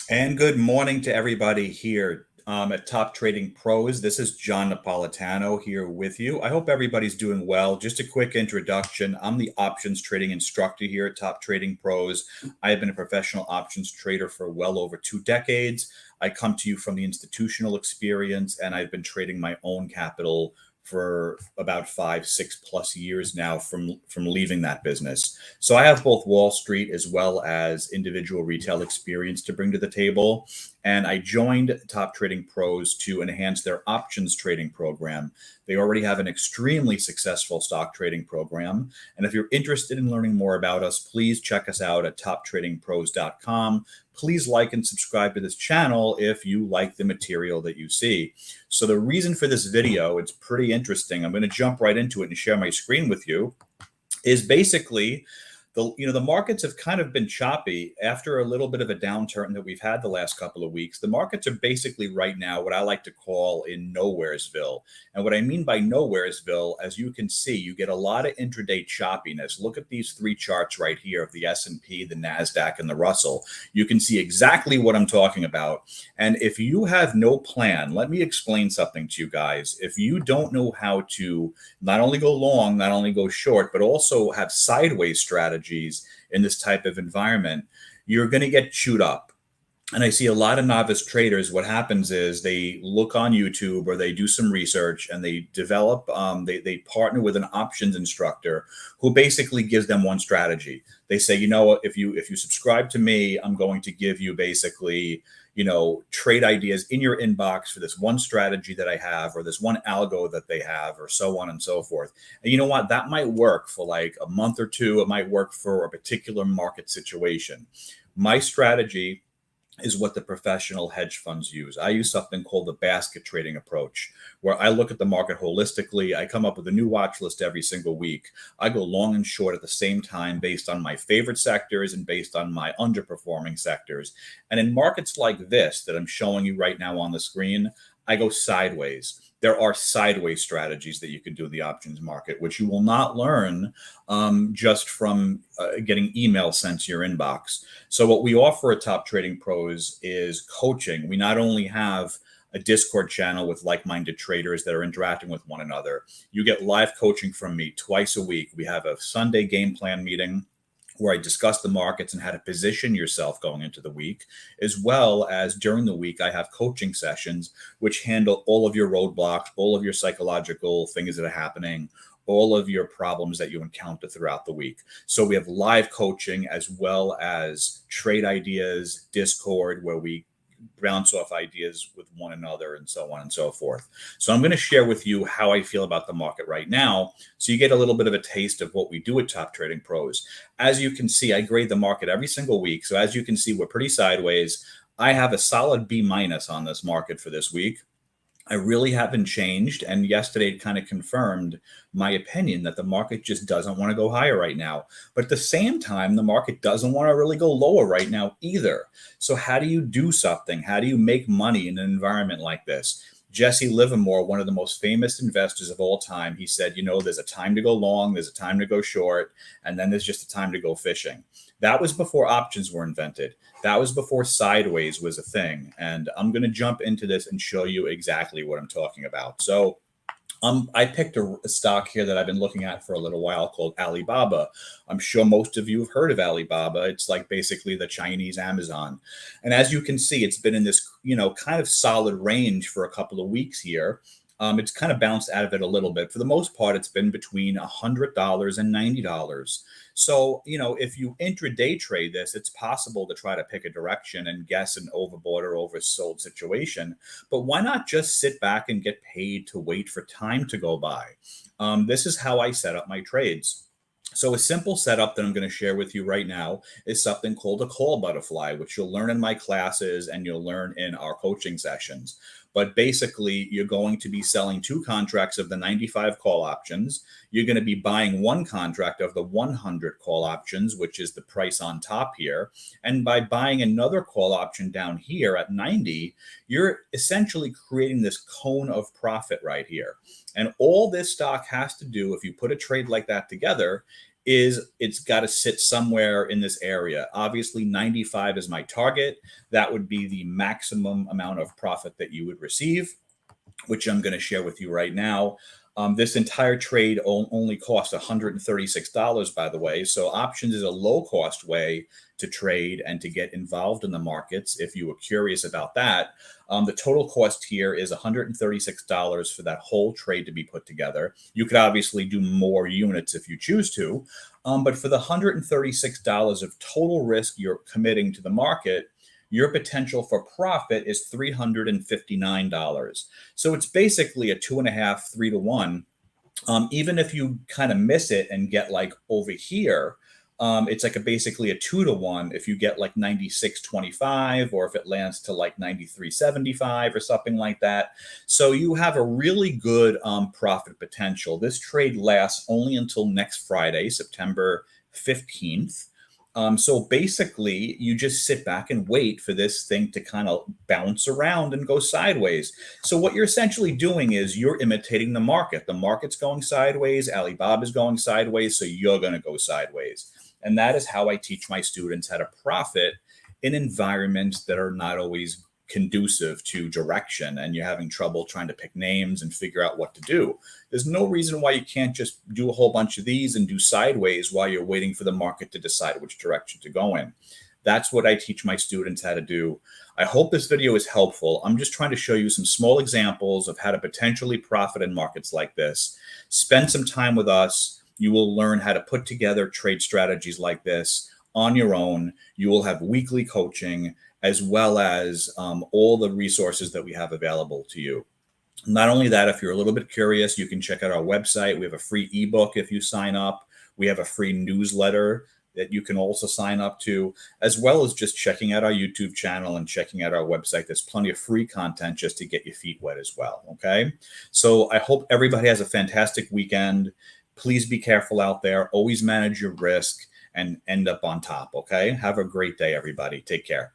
And good morning to everybody here at Top Trading Pros. This is John Napolitano here with you. I hope everybody's doing well. Just a quick introduction. I'm the options trading instructor here at Top Trading Pros. I have been a professional options trader for well over 2 decades. I come to you from the institutional experience, and I've been trading my own capital for about 5, 6+ years now from leaving that business. So I have both Wall Street as well as individual retail experience to bring to the table. And I joined Top Trading Pros to enhance their options trading program. They already have an extremely successful stock trading program. And if you're interested in learning more about us, please check us out at toptradingpros.com. Please like and subscribe to this channel if you like the material that you see. So the reason for this video, it's pretty interesting. I'm going to jump right into it and share my screen with you, is basically the markets have kind of been choppy after a little bit of a downturn that we've had the last couple of weeks. The markets are basically right now what I like to call in nowheresville. And what I mean by nowheresville, as you can see, you get a lot of intraday choppiness. Look at these three charts right here of the S&P, the NASDAQ, and the Russell. You can see exactly what I'm talking about. And if you have no plan, let me explain something to you guys. If you don't know how to not only go long, not only go short, but also have sideways strategies in this type of environment, you're going to get chewed up. And I see a lot of novice traders. What happens is they look on YouTube or they do some research and they develop, they partner with an options instructor who basically gives them one strategy. They say, you know what, if you subscribe to me, I'm going to give you basically, trade ideas in your inbox for this one strategy that I have, or this one algo that they have, or so on and so forth. And you know what? That might work for like a month or two. It might work for a particular market situation. My strategy is what the professional hedge funds use. I use something called the basket trading approach, where I look at the market holistically. I come up with a new watch list every single week. I go long and short at the same time based on my favorite sectors and based on my underperforming sectors. And in markets like this that I'm showing you right now on the screen, I go sideways. There are sideways strategies that you can do in the options market, which you will not learn just from getting emails sent to your inbox. So what we offer at Top Trading Pros is coaching. We not only have a Discord channel with like-minded traders that are interacting with one another. You get live coaching from me twice a week. We have a Sunday game plan meeting where I discuss the markets and how to position yourself going into the week, as well as during the week, I have coaching sessions which handle all of your roadblocks, all of your psychological things that are happening, all of your problems that you encounter throughout the week. So we have live coaching as well as trade ideas, Discord, where we bounce off ideas with one another and so on and so forth. So I'm going to share with you how I feel about the market right now, so you get a little bit of a taste of what we do at Top Trading Pros. As you can see, I grade the market every single week. So as you can see, we're pretty sideways. I have a solid B- on this market for this week. I really haven't changed. And yesterday it kind of confirmed my opinion that the market just doesn't want to go higher right now. But at the same time, the market doesn't want to really go lower right now either. So how do you do something? How do you make money in an environment like this? Jesse Livermore, one of the most famous investors of all time, he said, there's a time to go long, there's a time to go short, and then there's just a time to go fishing. That was before options were invented. That was before sideways was a thing. And I'm going to jump into this and show you exactly what I'm talking about. So I picked a stock here that I've been looking at for a little while called Alibaba. I'm sure most of you have heard of Alibaba. It's like basically the Chinese Amazon. And as you can see, it's been in this, kind of solid range for a couple of weeks here. It's kind of bounced out of it a little bit. For the most part, it's been between $100 and $90. So, if you intraday trade this, it's possible to try to pick a direction and guess an overbought or oversold situation. But why not just sit back and get paid to wait for time to go by? This is how I set up my trades. So a simple setup that I'm going to share with you right now is something called a call butterfly, which you'll learn in my classes and you'll learn in our coaching sessions. But basically, you're going to be selling 2 contracts of the 95 call options. You're going to be buying 1 contract of the 100 call options, which is the price on top here. And by buying another call option down here at 90, you're essentially creating this cone of profit right here. And all this stock has to do, if you put a trade like that together, is it's got to sit somewhere in this area. Obviously, 95 is my target. That would be the maximum amount of profit that you would receive, which I'm going to share with you right now. This entire trade only cost $136, by the way. So options is a low cost way to trade and to get involved in the markets if you were curious about that. The total cost here is $136 for that whole trade to be put together. You could obviously do more units if you choose to, but for the $136 of total risk you're committing to the market, your potential for profit is $359. So it's basically a 2.5, 3 to 1. Even if you kind of miss it and get like over here, it's like basically a 2 to 1 if you get like 96.25, or if it lands to like 93.75 or something like that. So you have a really good profit potential. This trade lasts only until next Friday, September 15th. So basically, you just sit back and wait for this thing to kind of bounce around and go sideways. So what you're essentially doing is you're imitating the market. The market's going sideways, Alibaba's going sideways, so you're going to go sideways. And that is how I teach my students how to profit in environments that are not always conducive to direction, and you're having trouble trying to pick names and figure out what to do. There's no reason why you can't just do a whole bunch of these and do sideways while you're waiting for the market to decide which direction to go in. That's what I teach my students how to do. I hope this video is helpful. I'm just trying to show you some small examples of how to potentially profit in markets like this. Spend some time with us. You will learn how to put together trade strategies like this on your own. You will have weekly coaching, as well as all the resources that we have available to you. Not only that, if you're a little bit curious, you can check out our website. We have a free ebook if you sign up. We have a free newsletter that you can also sign up to, as well as just checking out our YouTube channel and checking out our website. There's plenty of free content just to get your feet wet as well, okay? So I hope everybody has a fantastic weekend. Please be careful out there. Always manage your risk and end up on top, okay? Have a great day, everybody. Take care.